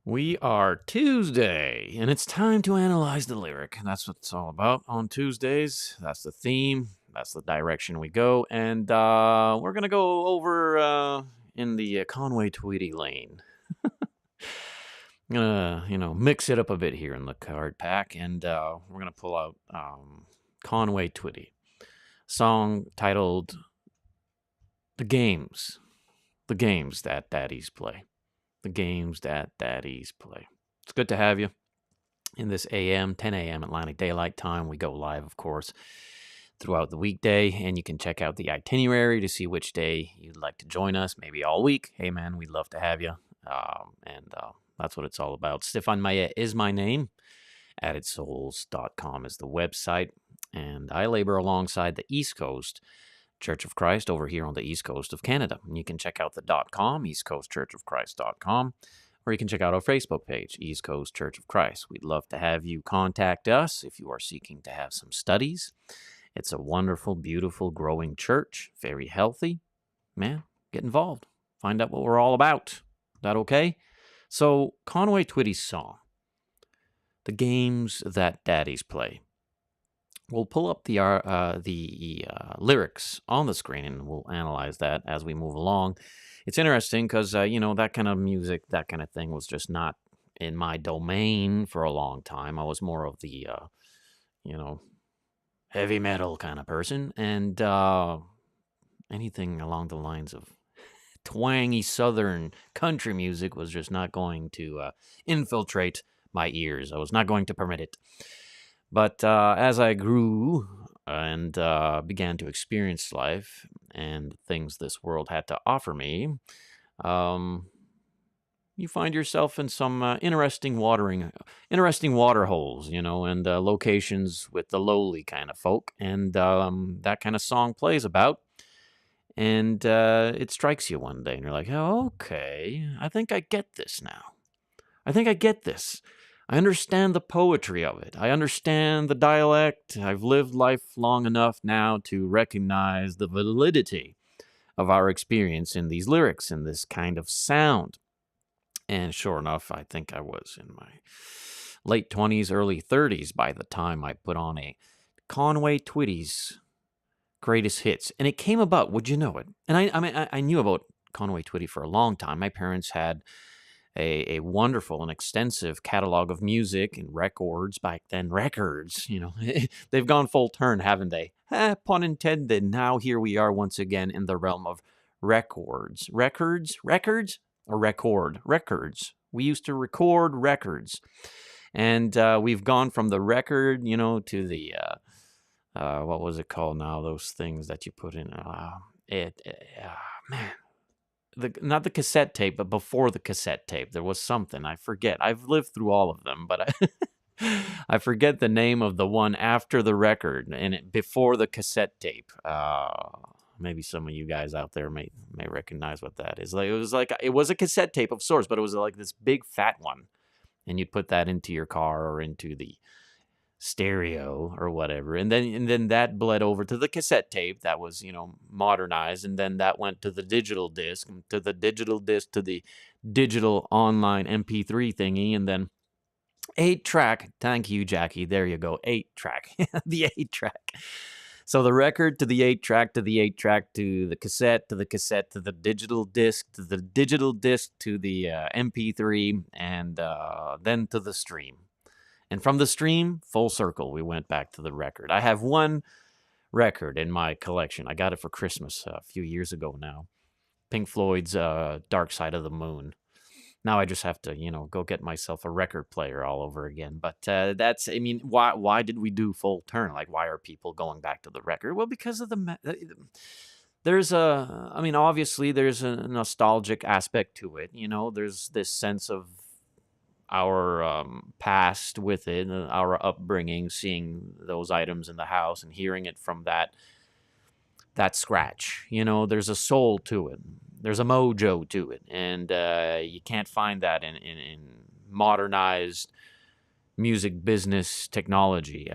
We are Tuesday, and it's time to analyze the lyric. That's what it's all about on Tuesdays. That's the theme. That's the direction we go. And we're going to go over in the Conway Tweety lane. I'm going to, mix it up a bit here in the card pack, and we're going to pull out Conway Twitty. Song titled The Games. The Games That Daddies Play. The games that daddies play. It's good to have you in this 10 a.m. Atlantic Daylight Time. We go live, of course, throughout the weekday, and you can check out the itinerary to see which day you'd like to join us, maybe all week. Hey, man, we'd love to have you, and that's what it's all about. Stefan Maya is my name. AddedSouls.com is the website, and I labor alongside the East Coast Church of Christ over here on the East Coast of Canada. And you can check out the .com, eastcoastchurchofchrist.com, or you can check out our Facebook page, East Coast Church of Christ. We'd love to have you contact us if you are seeking to have some studies. It's a wonderful, beautiful, growing church, very healthy. Man, get involved. Find out what we're all about. Is that okay? So, Conway Twitty's song, The Games That Daddies Play. We'll pull up the lyrics on the screen, and we'll analyze that as we move along. It's interesting because, that kind of music, that kind of thing was just not in my domain for a long time. I was more of the, heavy metal kind of person, and anything along the lines of twangy southern country music was just not going to infiltrate my ears. I was not going to permit it. But as I grew and began to experience life and things this world had to offer me, you find yourself in some interesting water holes, and locations with the lowly kind of folk. And that kind of song plays about. And it strikes you one day, and you're like, oh, okay, I think I get this now. I think I get this. I understand the poetry of it. I understand the dialect. I've lived life long enough now to recognize the validity of our experience in these lyrics, in this kind of sound. And sure enough, I think I was in my late 20s, early 30s by the time I put on a Conway Twitty's Greatest Hits. And it came about, would you know it? And I knew about Conway Twitty for a long time. My parents had a wonderful and extensive catalog of music and records back then. Records, they've gone full turn, haven't they? Pun intended. Now here we are once again in the realm of records. Records? Or record? Records. We used to record records. And we've gone from the record, to the, what was it called now? Those things that you put in, man. Not the cassette tape, but before the cassette tape, there was something. I forget. I've lived through all of them, but I forget the name of the one after the record and before the cassette tape. Maybe some of you guys out there may recognize what that is. It was a cassette tape of sorts, but it was like this big fat one, and you'd put that into your car or into the stereo or whatever, and then that bled over to the cassette tape that was modernized, and then that went to the digital disc, to the digital online MP3 thingy, and then 8-track. Thank you, Jackie. There you go, 8-track. The 8-track. So the record to the 8-track, to the 8-track, to the cassette, to the cassette, to the digital disc, to the digital disc, to the MP3, and then to the stream. And from the stream, full circle, we went back to the record. I have one record in my collection. I got it for Christmas a few years ago now. Pink Floyd's Dark Side of the Moon. Now I just have to, go get myself a record player all over again. But why did we do full turn? Like, why are people going back to the record? Well, because of obviously there's a nostalgic aspect to it. There's this sense of our past with it, our upbringing, seeing those items in the house and hearing it from that scratch. There's a soul to it. There's a mojo to it. And you can't find that in modernized music business technology.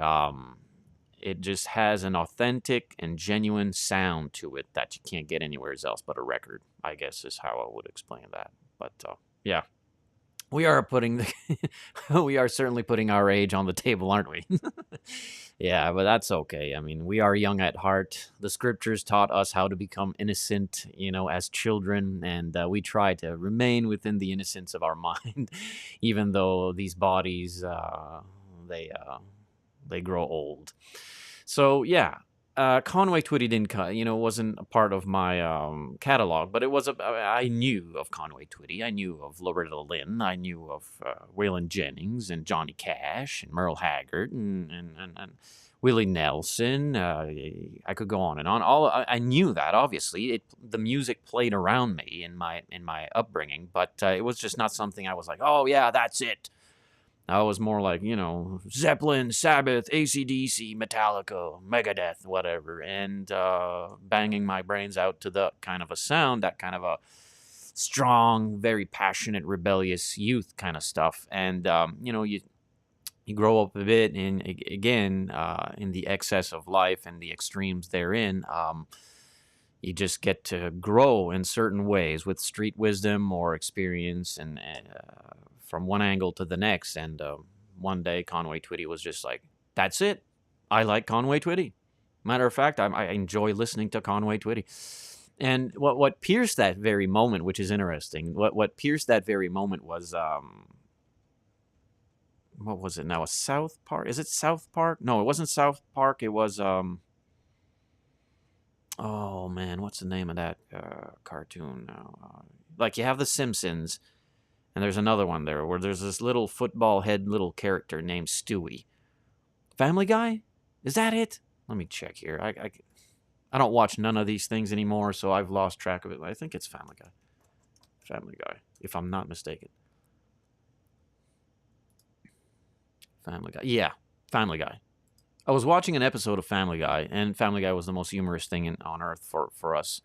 It just has an authentic and genuine sound to it that you can't get anywhere else but a record, I guess is how I would explain that. But yeah. We are putting we are certainly putting our age on the table, aren't we? Yeah, but that's okay. I mean, we are young at heart. The scriptures taught us how to become innocent, as children, and we try to remain within the innocence of our mind, even though these bodies they they grow old. So yeah, Conway Twitty didn't, wasn't a part of my catalog, but it was. I knew of Conway Twitty. I knew of Loretta Lynn. I knew of Waylon Jennings and Johnny Cash and Merle Haggard and Willie Nelson. I could go on and on. I knew that, obviously. The music played around me in my upbringing, but it was just not something I was like, oh yeah, that's it. I was more like, Zeppelin, Sabbath, AC/DC, Metallica, Megadeth, whatever, and banging my brains out to that kind of a sound, that kind of a strong, very passionate, rebellious youth kind of stuff. And, you grow up a bit, and again, in the excess of life and the extremes therein, you just get to grow in certain ways with street wisdom or experience, and from one angle to the next. And one day, Conway Twitty was just like, that's it. I like Conway Twitty. Matter of fact, I enjoy listening to Conway Twitty. And what pierced that very moment, which is interesting, what pierced that very moment was, what was it now? A South Park? Is it South Park? No, it wasn't South Park. It was, oh man, what's the name of that cartoon now? Like, you have The Simpsons, and there's another one there where there's this little football head little character named Stewie. Family Guy? Is that it? Let me check here. I don't watch none of these things anymore, so I've lost track of it. I think it's Family Guy. Family Guy, if I'm not mistaken. Family Guy. Yeah, Family Guy. I was watching an episode of Family Guy, and Family Guy was the most humorous thing on earth for us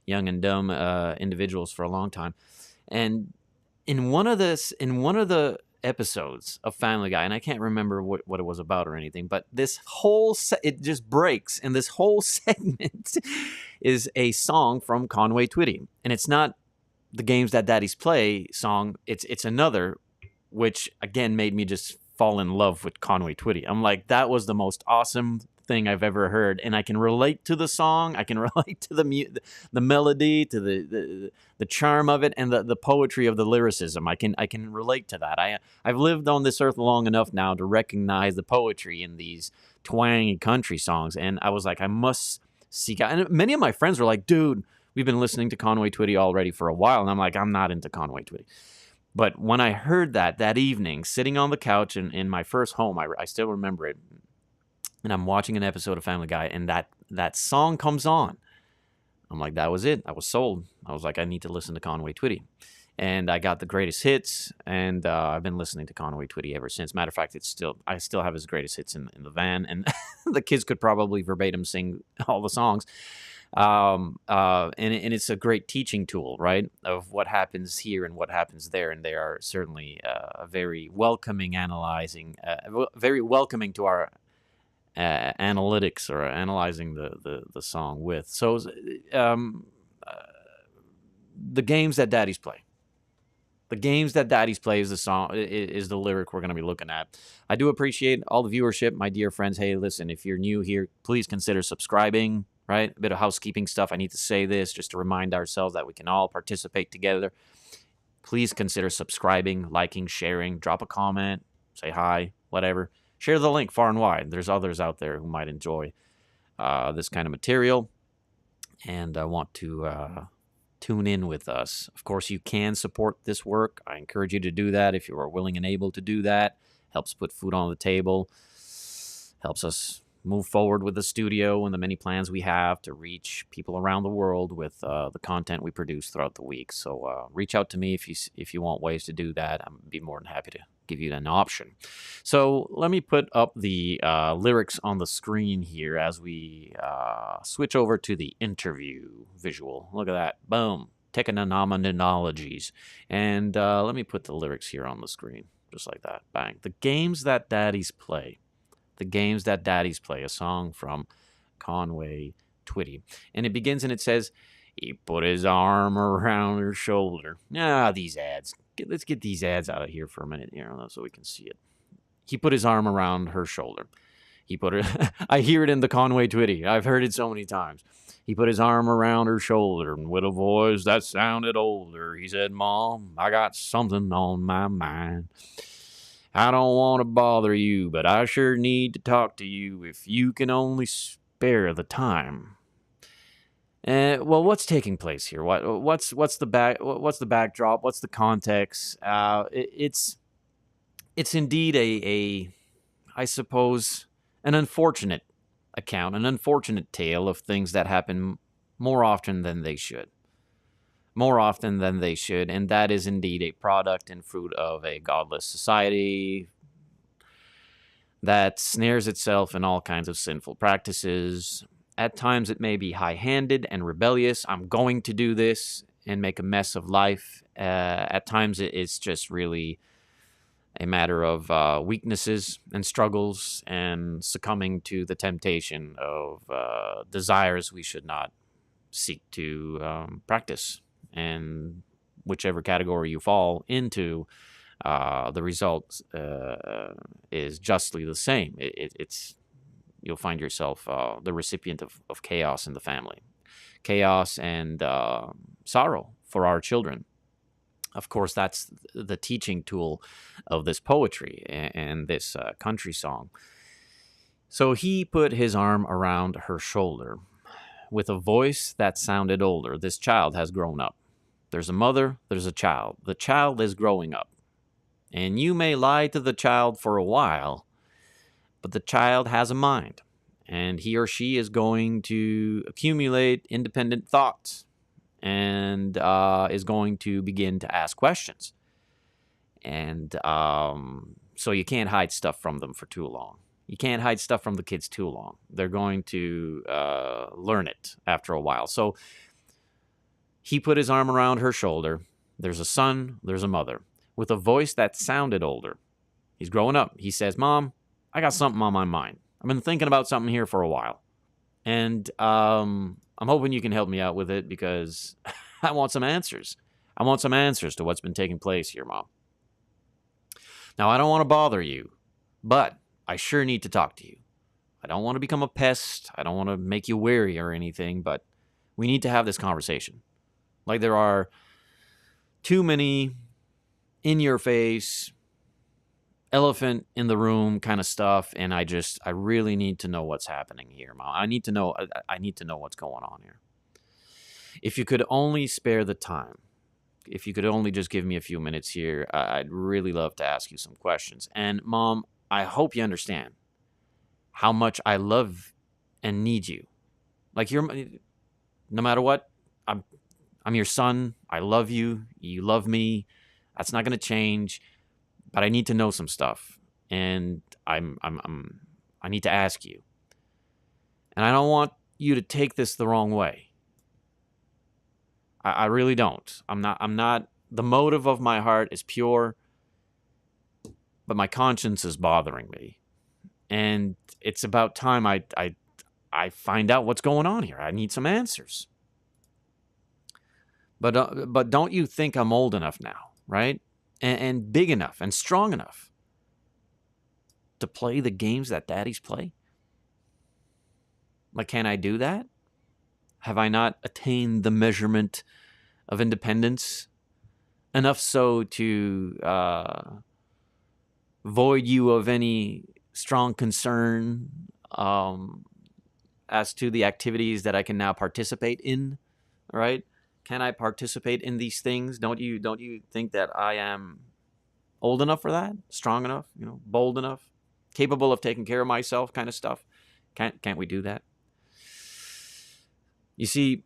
young and dumb individuals for a long time. And in one of the episodes of Family Guy, and I can't remember what it was about or anything, but this whole it just breaks, and this whole segment is a song from Conway Twitty, and it's not the Games That Daddies Play song. It's another, which again made me just fall in love with Conway Twitty. I'm like, that was the most awesome thing I've ever heard, and I can relate to the song. I can relate to the melody, to the charm of it, and the poetry of the lyricism. I can relate to that. I've lived on this earth long enough now to recognize the poetry in these twangy country songs, and I was like, I must seek out. And many of my friends were like, dude, we've been listening to Conway Twitty already for a while, and I'm like, I'm not into Conway Twitty. But when I heard that evening, sitting on the couch in my first home, I still remember it, and I'm watching an episode of Family Guy, and that song comes on. I'm like, that was it. I was sold. I was like, I need to listen to Conway Twitty. And I got the greatest hits, and I've been listening to Conway Twitty ever since. Matter of fact, I still have his greatest hits in the van, and the kids could probably verbatim sing all the songs. And it's a great teaching tool, right, of what happens here and what happens there. And they are certainly very welcoming very welcoming to our analytics, or analyzing the song with. So the Games That Daddies Play. The Games That Daddies Play is the song, is the lyric we're going to be looking at. I do appreciate all the viewership, my dear friends. Hey, listen, if you're new here, please consider subscribing, right? A bit of housekeeping stuff. I need to say this just to remind ourselves that we can all participate together. Please consider subscribing, liking, sharing, drop a comment, say hi, whatever. Share the link far and wide. There's others out there who might enjoy this kind of material and want to tune in with us. Of course, you can support this work. I encourage you to do that if you are willing and able to do that. Helps put food on the table. Helps us move forward with the studio and the many plans we have to reach people around the world with the content we produce throughout the week. So reach out to me if you want ways to do that. I'd be more than happy to give you an option. So let me put up the lyrics on the screen here as we switch over to the interview visual. Look at that. Boom. Technonominologies. And let me put the lyrics here on the screen. Just like that. Bang. The Games That Daddies Play. The Games That Daddies Play, a song from Conway Twitty. And it begins and it says, He put his arm around her shoulder. These ads. Let's get these ads out of here for a minute, so we can see it. He put his arm around her shoulder. He put her. I hear it in the Conway Twitty. I've heard it so many times. He put his arm around her shoulder, and with a voice that sounded older, he said, "Mom, I got something on my mind. I don't want to bother you, but I sure need to talk to you if you can only spare the time." Well, what's taking place here? What's the backdrop? What's the context? It's indeed I suppose, an unfortunate account, an unfortunate tale of things that happen more often than they should. More often than they should, and that is indeed a product and fruit of a godless society that snares itself in all kinds of sinful practices. At times it may be high-handed and rebellious. I'm going to do this and make a mess of life. At times it's just really a matter of weaknesses and struggles and succumbing to the temptation of desires we should not seek to practice. And whichever category you fall into, the result is justly the same. You'll find yourself the recipient of chaos in the family, chaos and sorrow for our children. Of course, that's the teaching tool of this poetry and this country song. So he put his arm around her shoulder with a voice that sounded older. This child has grown up. There's a mother, there's a child. The child is growing up. And you may lie to the child for a while, but the child has a mind. And he or she is going to accumulate independent thoughts and is going to begin to ask questions. And so you can't hide stuff from them for too long. You can't hide stuff from the kids too long. They're going to learn it after a while. So he put his arm around her shoulder. There's a son, there's a mother, with a voice that sounded older. He's growing up. He says, "Mom, I got something on my mind. I've been thinking about something here for a while. And I'm hoping you can help me out with it because I want some answers. I want some answers to what's been taking place here, Mom. Now, I don't want to bother you, but I sure need to talk to you. I don't want to become a pest. I don't want to make you weary or anything, but we need to have this conversation. Like there are too many in-your-face, elephant in the room kind of stuff, and I really need to know what's happening here, Mom. I need to know what's going on here. If you could only spare the time, if you could only just give me a few minutes here, I'd really love to ask you some questions. And Mom, I hope you understand how much I love and need you. Like no matter what, I'm your son. I love you. You love me. That's not going to change. But I need to know some stuff, and I need to ask you. And I don't want you to take this the wrong way. I really don't. I'm not. The motive of my heart is pure, but my conscience is bothering me, and it's about time I find out what's going on here. I need some answers. But don't you think I'm old enough now, right? And big enough and strong enough to play the games that daddies play? Like, can I do that? Have I not attained the measurement of independence enough so to void you of any strong concern as to the activities that I can now participate in, right? Can I participate in these things? Don't you think that I am old enough for that? Strong enough? Bold enough? Capable of taking care of myself kind of stuff? Can't we do that? You see,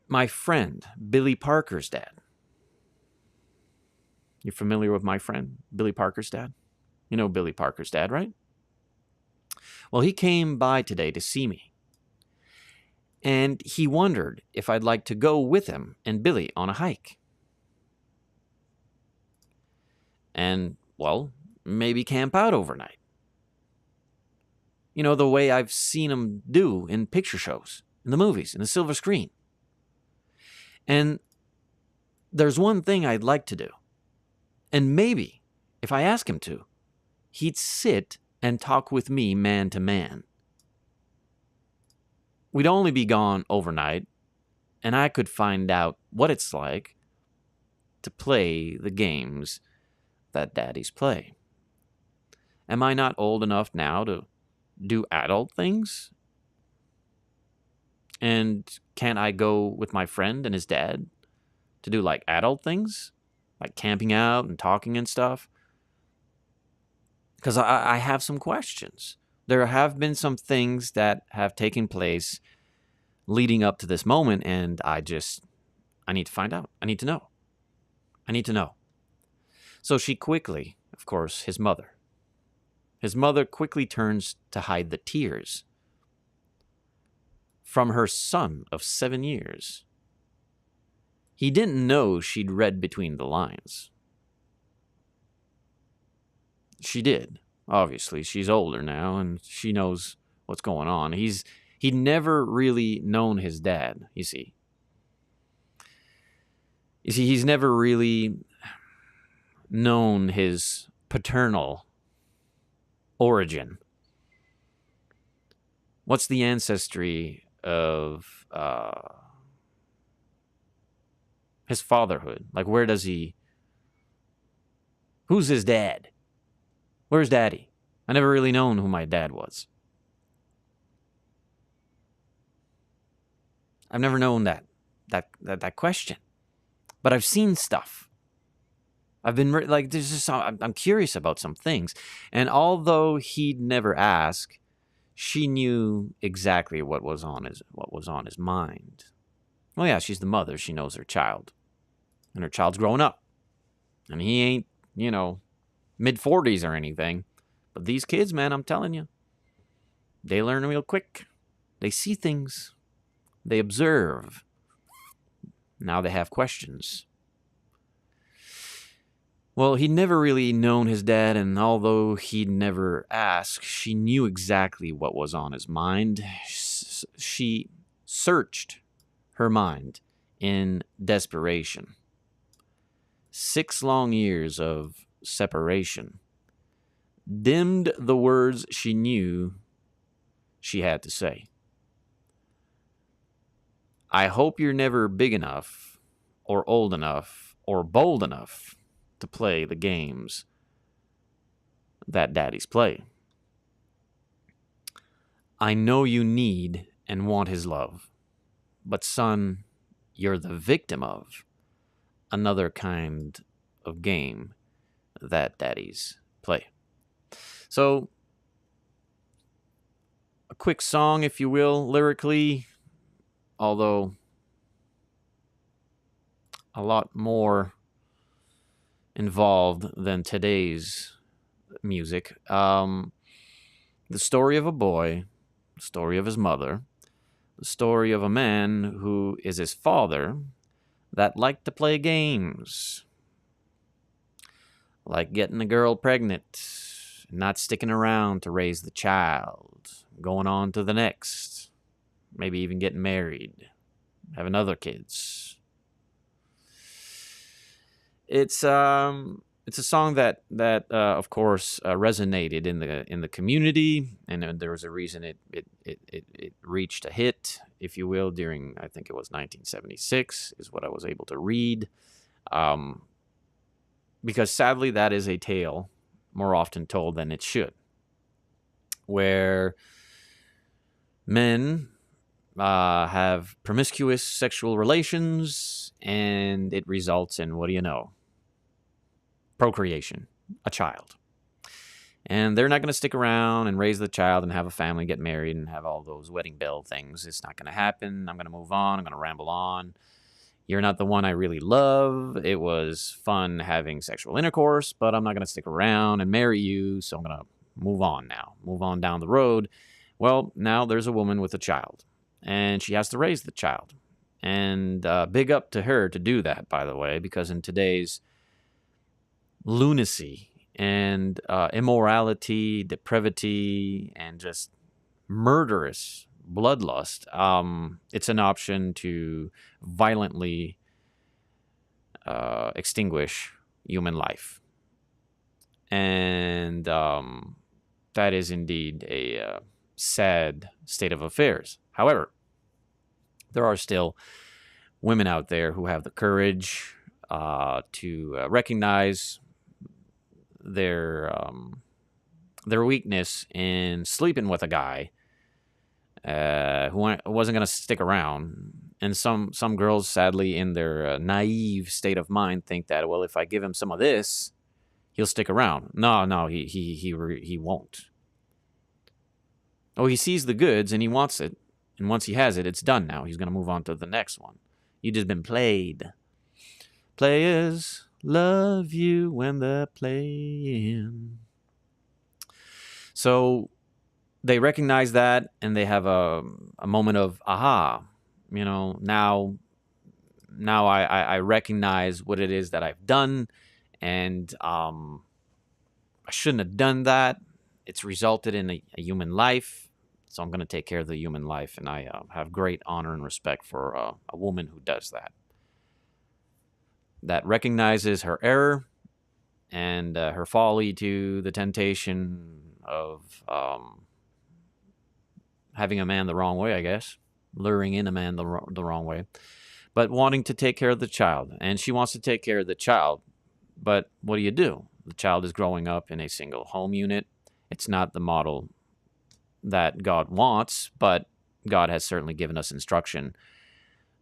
my friend, Billy Parker's dad. You're familiar with my friend, Billy Parker's dad? You know Billy Parker's dad, right? Well, he came by today to see me. And he wondered if I'd like to go with him and Billy on a hike. And, well, maybe camp out overnight. The way I've seen him do in picture shows, in the movies, in the silver screen. And there's one thing I'd like to do. And maybe, if I ask him to, he'd sit and talk with me man to man. We'd only be gone overnight, and I could find out what it's like to play the games that daddies play. Am I not old enough now to do adult things? And can't I go with my friend and his dad to do like adult things? Like camping out and talking and stuff? Because I have some questions. There have been some things that have taken place leading up to this moment, and I need to find out. I need to know. I need to know. So she quickly, of course, his mother quickly turns to hide the tears from her son of 7 years. He didn't know she'd read between the lines. She did. Obviously, she's older now, and she knows what's going on. He'd never really known his dad, you see. He's never really known his paternal origin. What's the ancestry of his fatherhood? Like, who's his dad? Where's daddy? I never really known who my dad was. I've never known that question. But I've seen stuff. I've been I'm curious about some things. And although he'd never ask, she knew exactly what was on his mind. Well, yeah, she's the mother. She knows her child. And her child's growing up. And he ain't, mid-40s or anything. But these kids, man, I'm telling you, they learn real quick. They see things. They observe. Now they have questions. Well, he'd never really known his dad, and although he'd never asked, she knew exactly what was on his mind. She searched her mind in desperation. 6 long years of separation dimmed the words she knew she had to say. I hope you're never big enough, or old enough, or bold enough to play the games that daddies play. I know you need and want his love, but son, you're the victim of another kind of game that daddies play. So, a quick song, if you will, lyrically, although a lot more involved than today's music. The story of a boy, the story of his mother, the story of a man who is his father that liked to play games. Like getting a girl pregnant, not sticking around to raise the child, going on to the next, maybe even getting married, having other kids. It's a song that of course resonated in the community, and there was a reason it reached a hit, if you will, during, I think it was 1976 is what I was able to read, because sadly that is a tale more often told than it should, where men have promiscuous sexual relations, and it results in, what do you know? Procreation, a child. And they're not going to stick around and raise the child and have a family, get married, and have all those wedding bell things. It's not going to happen. I'm going to move on. I'm going to ramble on. You're not the one I really love. It was fun having sexual intercourse, but I'm not going to stick around and marry you, so I'm going to move on now. Move on down the road. Well, now there's a woman with a child, and she has to raise the child. And big up to her to do that, by the way, because in today's lunacy and immorality, depravity, and just murderous bloodlust, it's an option to violently extinguish human life. And that is indeed a sad state of affairs. However, there are still women out there who have the courage to recognize their weakness in sleeping with a guy who wasn't going to stick around. And some girls, sadly, in their naive state of mind, think that, well, if I give him some of this, he'll stick around. No, he won't. Oh, he sees the goods and he wants it. And once he has it, it's done now. He's going to move on to the next one. You just been played. Players love you when they're playing. So they recognize that and they have a moment of, aha, now I recognize what it is that I've done, and I shouldn't have done that. It's resulted in a human life, so I'm going to take care of the human life, and I have great honor and respect for a woman who does that. That recognizes her error and her folly to the temptation of having a man the wrong way, I guess, luring in a man the wrong way, but wanting to take care of the child. And she wants to take care of the child, but what do? The child is growing up in a single home unit. It's not the model that God wants, but God has certainly given us instruction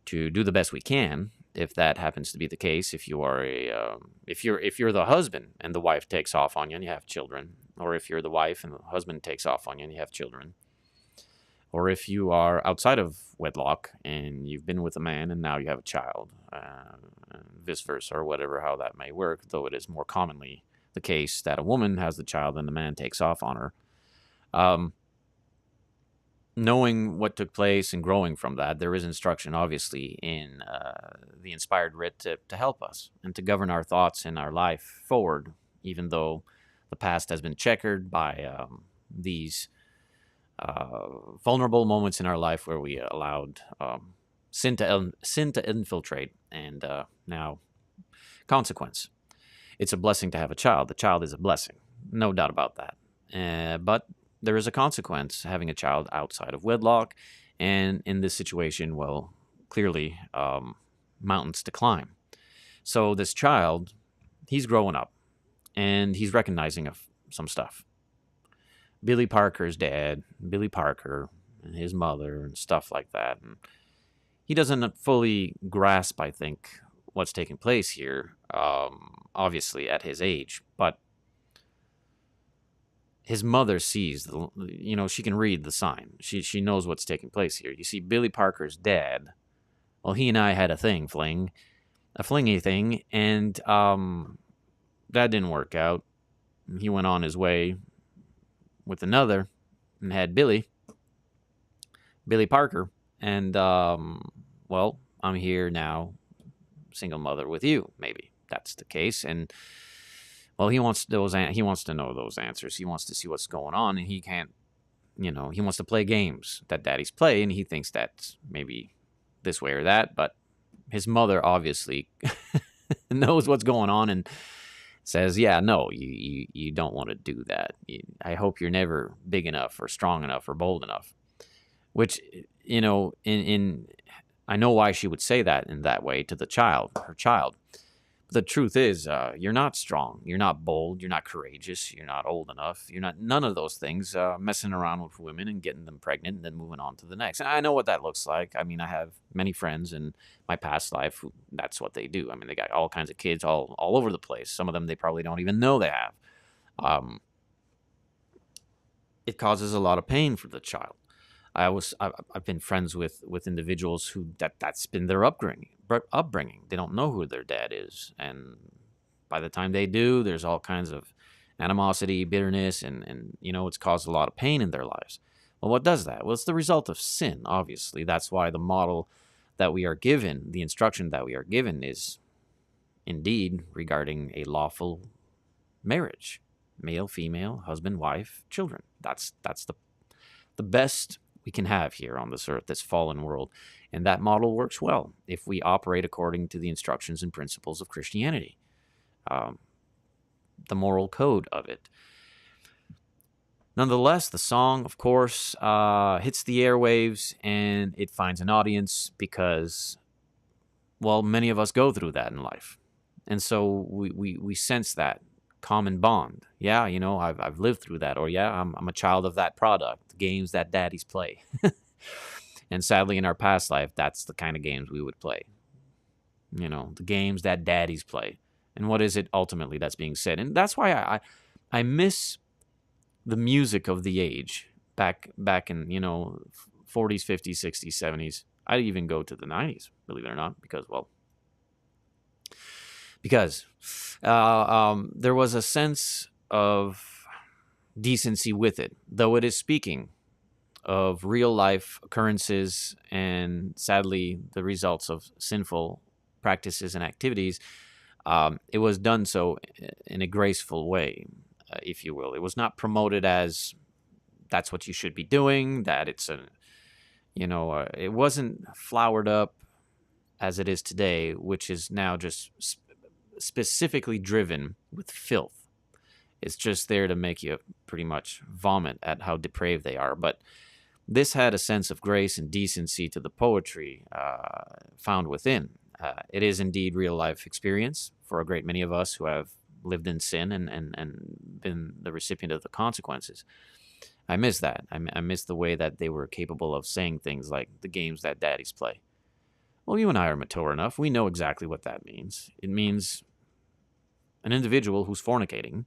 to do the best we can. If that happens to be the case, if you are if you're the husband and the wife takes off on you and you have children, or if you're the wife and the husband takes off on you and you have children, or if you are outside of wedlock and you've been with a man and now you have a child, vice versa, or whatever, how that may work, though it is more commonly the case that a woman has the child and the man takes off on her. Knowing what took place and growing from that, there is instruction, obviously, in the inspired writ to help us and to govern our thoughts and our life forward, even though the past has been checkered by these vulnerable moments in our life where we allowed sin to infiltrate, and now consequence. It's a blessing to have a child. The child is a blessing, no doubt about that. But there is a consequence having a child outside of wedlock, and in this situation, well, clearly mountains to climb. So this child, he's growing up, and he's recognizing some stuff. Billy Parker's dad, Billy Parker, and his mother, and stuff like that. And he doesn't fully grasp, I think, what's taking place here, obviously at his age, but his mother sees, she can read the sign. She knows what's taking place here. You see, Billy Parker's dad, well, he and I had a flingy thing, and that didn't work out. He went on his way with another and had Billy Parker, and well, I'm here now, single mother with you. Maybe that's the case, and well, he wants to know those answers. He wants to see what's going on, and he can't, he wants to play games that daddies play, and he thinks that's maybe this way or that, but his mother obviously knows what's going on and says, yeah, no, you don't want to do that. I hope you're never big enough or strong enough or bold enough, which, I know why she would say that in that way to her child. The truth is, you're not strong, you're not bold, you're not courageous, you're not old enough, you're not none of those things, messing around with women and getting them pregnant and then moving on to the next. And I know what that looks like. I mean, I have many friends in my past life who that's what they do. I mean, they got all kinds of kids all over the place. Some of them they probably don't even know they have. It causes a lot of pain for the child. I've been friends with individuals who that's been their upbringing. They don't know who their dad is, and by the time they do, there's all kinds of animosity, bitterness, and it's caused a lot of pain in their lives. Well, what does that? Well, it's the result of sin, obviously. That's why the model that we are given, the instruction that we are given, is indeed regarding a lawful marriage, male, female, husband, wife, children. That's the best we can have here on this earth, this fallen world. And that model works well if we operate according to the instructions and principles of Christianity, um, the moral code of it. Nonetheless, the song, of course, hits the airwaves and it finds an audience because, well, many of us go through that in life. And so we sense that common bond. Yeah, I've lived through that. Or, yeah, I'm a child of that product, the games that daddies play. And sadly, in our past life, that's the kind of games we would play. The games that daddies play. And what is it ultimately that's being said? And that's why I miss the music of the age back in 40s, 50s, 60s, 70s. I'd even go to the 90s, believe it or not, because there was a sense of decency with it, though it is speaking of real life occurrences and sadly the results of sinful practices and activities. It was done so in a graceful way, if you will. It was not promoted as that's what you should be doing, that it's it wasn't flowered up as it is today, which is now just specifically driven with filth. It's just there to make you pretty much vomit at how depraved they are. But this had a sense of grace and decency to the poetry found within. It is indeed real life experience for a great many of us who have lived in sin and been the recipient of the consequences. I miss that. I miss the way that they were capable of saying things like the games that daddies play. Well, you and I are mature enough. We know exactly what that means. It means an individual who's fornicating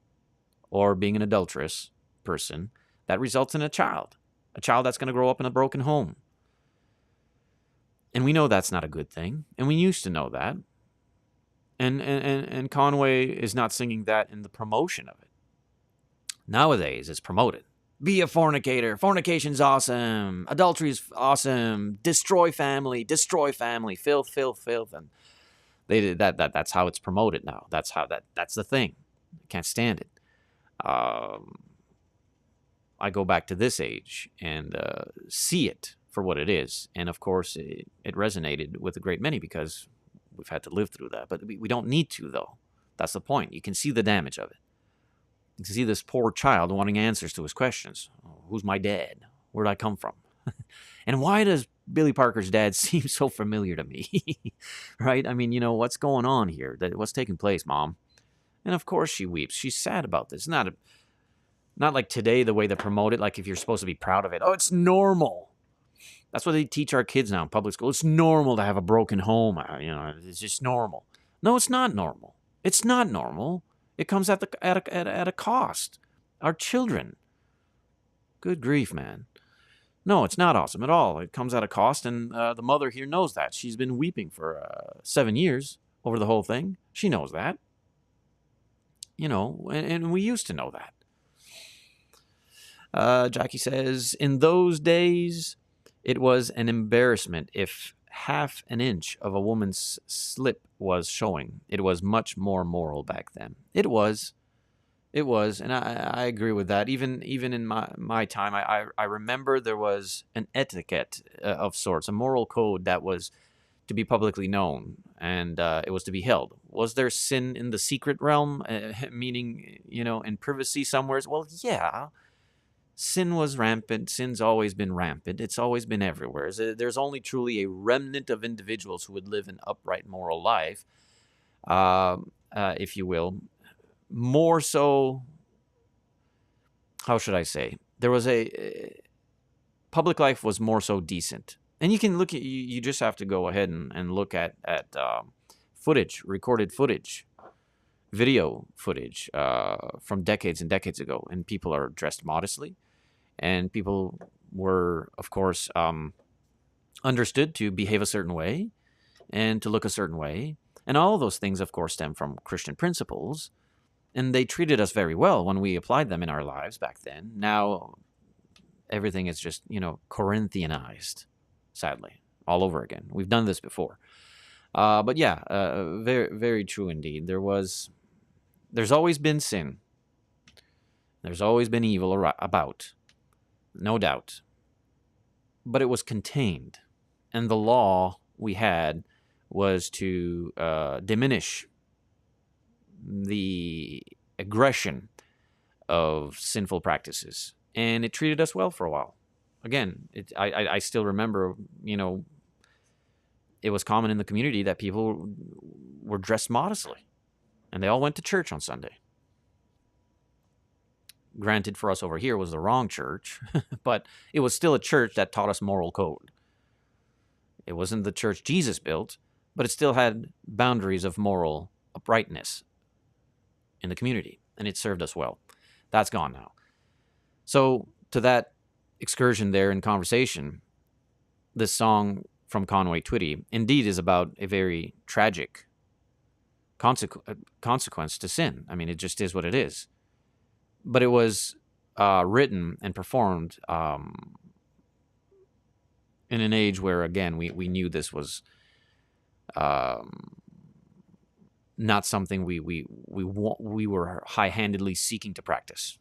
or being an adulterous person that results in a child that's going to grow up in a broken home. And we know that's not a good thing. And we used to know that. And Conway is not singing that in the promotion of it. Nowadays, it's promoted. Be a fornicator. Fornication's awesome. Adultery's awesome. Destroy family. Filth. And they did that's how it's promoted now. That's the thing. I can't stand it. I go back to this age and see it for what it is. And of course, it resonated with a great many because we've had to live through that. But we don't need to, though. That's the point. You can see the damage of it. You can see this poor child wanting answers to his questions. Who's my dad? Where'd I come from? And why does Billy Parker's dad seem so familiar to me? Right? I mean, what's going on here? What's taking place, Mom? And of course she weeps. She's sad about this. Not like today, the way they promote it, like if you're supposed to be proud of it. Oh, it's normal. That's what they teach our kids now in public school. It's normal to have a broken home. It's just normal. No, it's not normal. It's not normal. It comes at a cost. Our children. Good grief, man. No, it's not awesome at all. It comes at a cost, and the mother here knows that. She's been weeping for 7 years over the whole thing. She knows that. And we used to know that. Jackie says, in those days, it was an embarrassment if half an inch of a woman's slip was showing. It was much more moral back then. It was, and I agree with that. Even in my time, I remember there was an etiquette of sorts, a moral code that was to be publicly known, and it was to be held. Was there sin in the secret realm, meaning, in privacy somewhere? Well, yeah. Sin was rampant. Sin's always been rampant. It's always been everywhere. There's only truly a remnant of individuals who would live an upright moral life, if you will. More so, how should I say? There was public life was more so decent. And you can look at, you just have to go ahead and look at footage, recorded footage, video footage from decades and decades ago. And people are dressed modestly. And people were, of course, understood to behave a certain way and to look a certain way. And all of those things, of course, stem from Christian principles. And they treated us very well when we applied them in our lives back then. Now, everything is just, Corinthianized, sadly, all over again. We've done this before. But yeah, very, very true indeed. There's always been sin. There's always been evil about. No doubt. But it was contained. And the law we had was to diminish the aggression of sinful practices. And it treated us well for a while. Again, I still remember, it was common in the community that people were dressed modestly, and they all went to church on Sunday. Granted, for us over here was the wrong church, but it was still a church that taught us moral code. It wasn't the church Jesus built, but it still had boundaries of moral uprightness in the community, and it served us well. That's gone now. So, to that excursion there in conversation, this song from Conway Twitty indeed is about a very tragic consequence to sin. I mean, it just is what it is. But it was written and performed in an age where, again, we knew this was not something we were high-handedly seeking to practice.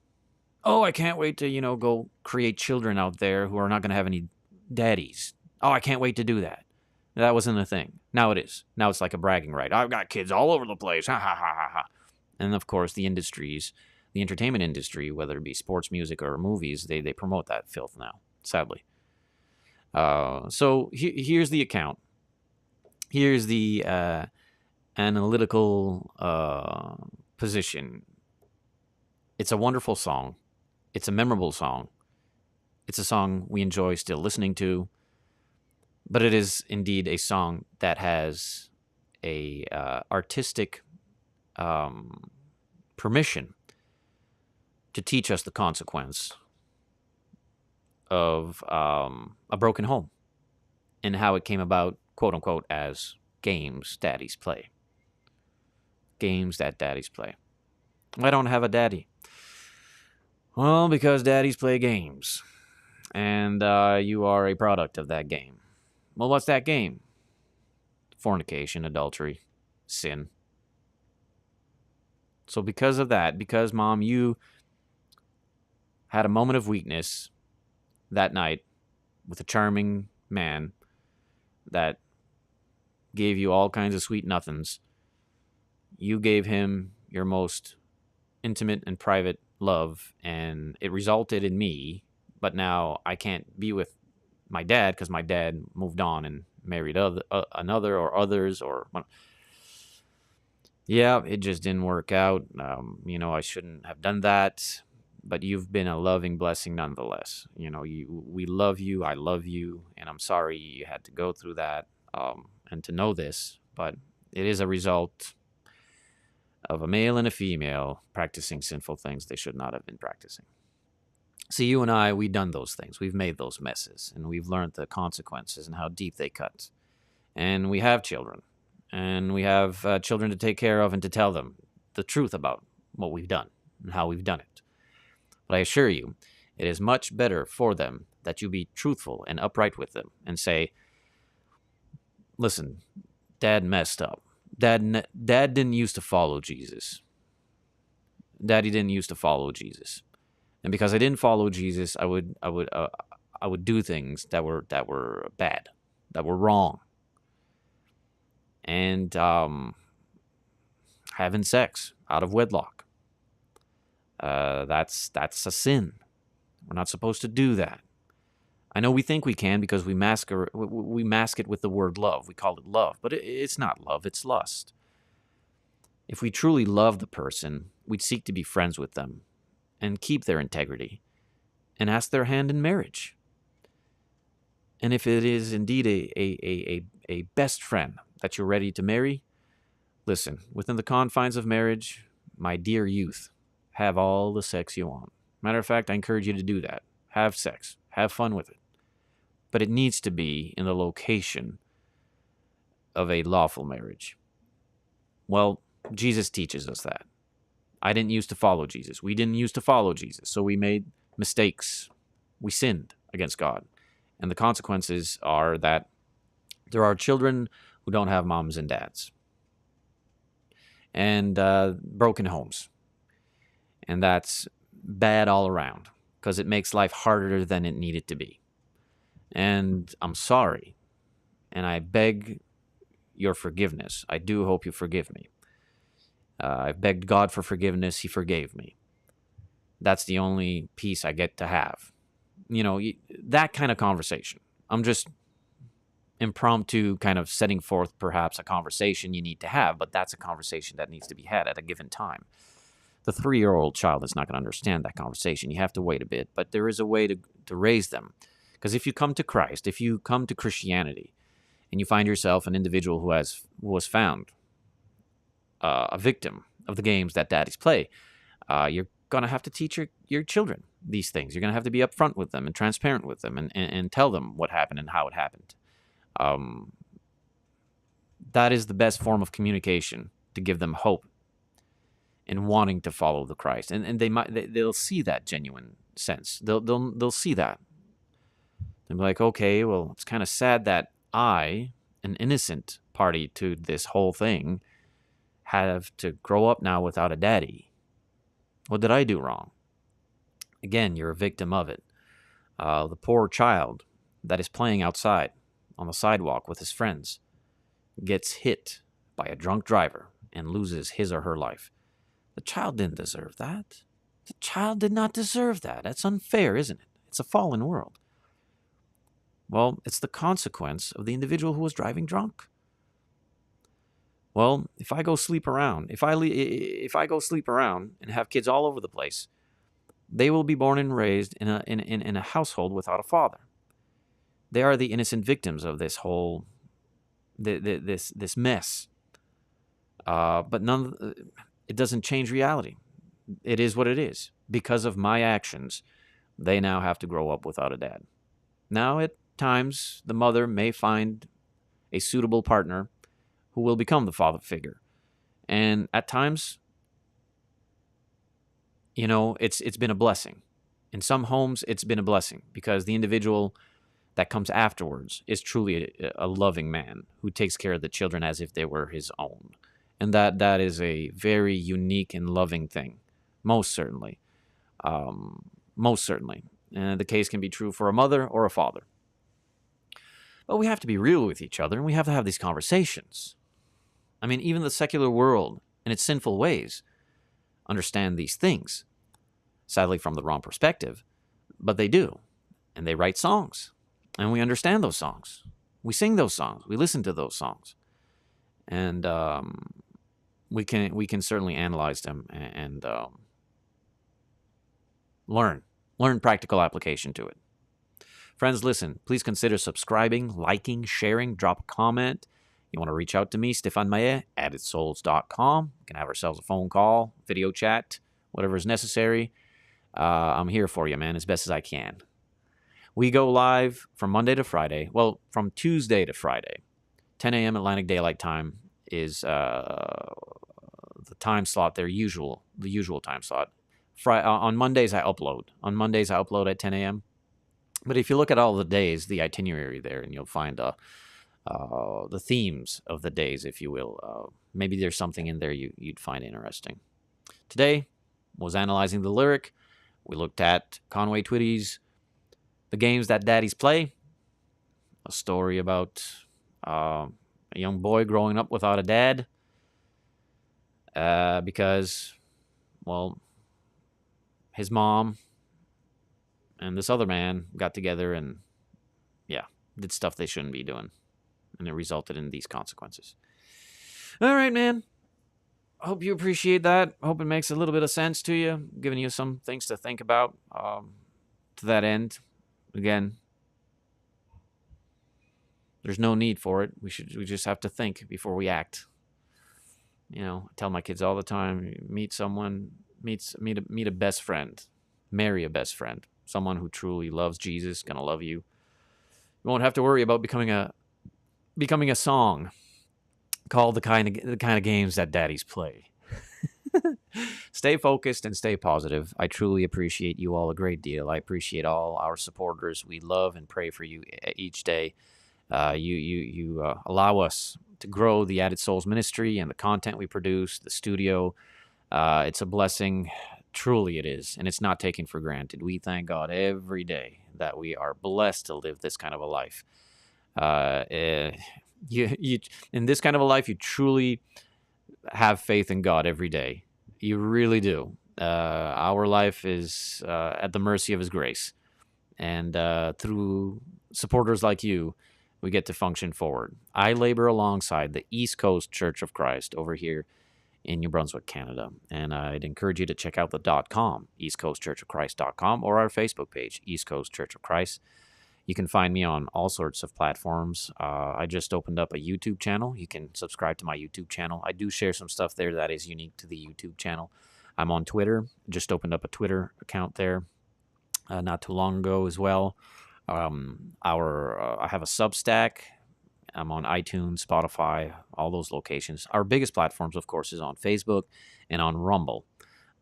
Oh, I can't wait to, go create children out there who are not going to have any daddies. Oh, I can't wait to do that. That wasn't a thing. Now it is. Now it's like a bragging right. I've got kids all over the place. Ha, ha, ha, ha, ha. And, of course, the entertainment industry, whether it be sports, music, or movies, they promote that filth now, sadly. So here's the account. Here's the analytical position. It's a wonderful song. It's a memorable song. It's a song we enjoy still listening to. But it is indeed a song that has a artistic permission to teach us the consequence of a broken home and how it came about, quote unquote, as games daddies play. Games that daddies play. I don't have a daddy. Well, because daddies play games. And you are a product of that game. Well, what's that game? Fornication, adultery, sin. So because of that, because, Mom, you had a moment of weakness that night with a charming man that gave you all kinds of sweet nothings, you gave him your most intimate and private love, and it resulted in me, but now I can't be with my dad because my dad moved on and married another or others, or yeah, it just didn't work out. I shouldn't have done that, but you've been a loving blessing nonetheless. We love you, I love you, and I'm sorry you had to go through that and to know this, but it is a result of a male and a female practicing sinful things they should not have been practicing. See, you and I, we've done those things. We've made those messes, and we've learned the consequences and how deep they cut. And we have children, and we have children to take care of and to tell them the truth about what we've done and how we've done it. But I assure you, it is much better for them that you be truthful and upright with them and say, listen, Dad messed up. Dad didn't used to follow Jesus. Daddy didn't used to follow Jesus. And because I didn't follow Jesus, I would do things that were bad, that were wrong, and having sex out of wedlock. That's a sin. We're not supposed to do that. I know we think we can because we mask it with the word love. We call it love, but it's not love. It's lust. If we truly love the person, we'd seek to be friends with them and keep their integrity, and ask their hand in marriage. And if it is indeed a best friend that you're ready to marry, listen, within the confines of marriage, my dear youth, have all the sex you want. Matter of fact, I encourage you to do that. Have sex. Have fun with it. But it needs to be in the location of a lawful marriage. Well, Jesus teaches us that. I didn't used to follow Jesus. We didn't used to follow Jesus. So we made mistakes. We sinned against God. And the consequences are that there are children who don't have moms and dads. And broken homes. And that's bad all around because it makes life harder than it needed to be. And I'm sorry and I beg your forgiveness. I do hope you forgive me. I've begged God for forgiveness. He forgave me. That's the only peace I get to have. That kind of conversation. I'm just impromptu kind of setting forth perhaps a conversation you need to have, but that's a conversation that needs to be had at a given time. The 3-year-old child is not going to understand that conversation. You have to wait a bit, but there is a way to raise them. Because if you come to Christ, if you come to Christianity, and you find yourself an individual who was found a victim of the games that daddies play, you're going to have to teach your children these things. You're going to have to be upfront with them and transparent with them and tell them what happened and how it happened. That is the best form of communication to give them hope in wanting to follow the Christ. And they'll see that genuine sense. They'll see that. They'll be like, okay, well, it's kind of sad that I, an innocent party to this whole thing, have to grow up now without a daddy. What did I do wrong? Again, you're a victim of it. The poor child that is playing outside on the sidewalk with his friends gets hit by a drunk driver and loses his or her life. The child didn't deserve that. The child did not deserve that. That's unfair, isn't it? It's a fallen world. Well, it's the consequence of the individual who was driving drunk. Well, if I go sleep around, if I go sleep around and have kids all over the place, they will be born and raised in a household without a father. They are the innocent victims of this whole this mess. But it doesn't change reality. It is what it is. Because of my actions, they now have to grow up without a dad. Now, at times, the mother may find a suitable partner who will become the father figure. And at times, it's been a blessing. In some homes, it's been a blessing because the individual that comes afterwards is truly a loving man who takes care of the children as if they were his own. And that is a very unique and loving thing, most certainly. Most certainly. And the case can be true for a mother or a father. But we have to be real with each other, and we have to have these conversations. I mean, even the secular world, in its sinful ways, understand these things. Sadly, from the wrong perspective, but they do. And they write songs, and we understand those songs. We sing those songs. We listen to those songs. And we can certainly analyze them and learn practical application to it. Friends, listen, please consider subscribing, liking, sharing, drop a comment. You want to reach out to me, Stéphane Maillet, addedsouls.com. We can have ourselves a phone call, video chat, whatever is necessary. I'm here for you, man, as best as I can. We go live from Monday to Friday. Well, from Tuesday to Friday. 10 a.m. Atlantic Daylight Time is the time slot, the usual time slot. On Mondays, I upload. On Mondays, I upload at 10 a.m. But if you look at all the days, the itinerary there, and you'll find the themes of the days, if you will. Maybe there's something in there you'd find interesting. Today was analyzing the lyric. We looked at Conway Twitty's The Games That Daddies Play, a story about a young boy growing up without a dad because, well, his mom and this other man got together and, did stuff they shouldn't be doing. And it resulted in these consequences. All right, man. Hope you appreciate that. Hope it makes a little bit of sense to you. Giving you some things to think about to that end. Again, there's no need for it. We just have to think before we act. I tell my kids all the time, meet someone, meet a best friend. Marry a best friend. Someone who truly loves Jesus, gonna love you. You won't have to worry about becoming a song called the kind of games that daddies play. Stay focused and stay positive. I truly appreciate you all a great deal. I appreciate all our supporters. We love and pray for you each day. You allow us to grow the Added Souls ministry and the content we produce, the studio. It's a blessing. Truly it is, and it's not taken for granted. We thank God every day that we are blessed to live this kind of a life. You in this kind of a life, you truly have faith in God every day. You really do. Our life is at the mercy of His grace, and through supporters like you, we get to function forward. I labor alongside the East Coast Church of Christ over here in New Brunswick, Canada, and I'd encourage you to check out the .com, eastcoastchurchofchrist.com, or our Facebook page, East Coast Church of Christ. You can find me on all sorts of platforms. I just opened up a YouTube channel. You can subscribe to my YouTube channel. I do share some stuff there that is unique to the YouTube channel. I'm on Twitter. Just opened up a Twitter account there not too long ago as well. I have a Substack. I'm on iTunes, Spotify, all those locations. Our biggest platforms, of course, is on Facebook and on Rumble.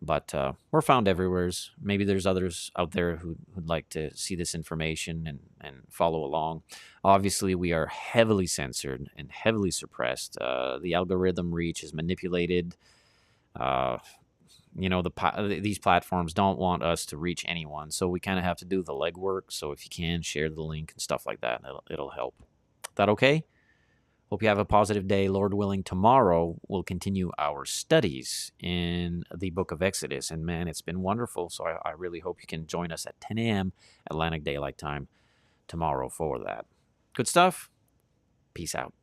But we're found everywhere. Maybe there's others out there who'd like to see this information and follow along. Obviously, we are heavily censored and heavily suppressed. The algorithm reach is manipulated. These platforms don't want us to reach anyone, so we kind of have to do the legwork. So if you can, share the link and stuff like that. It'll help. That okay? Hope you have a positive day. Lord willing, tomorrow we'll continue our studies in the book of Exodus. And man, it's been wonderful. So I really hope you can join us at 10 a.m. Atlantic Daylight Time tomorrow for that. Good stuff. Peace out.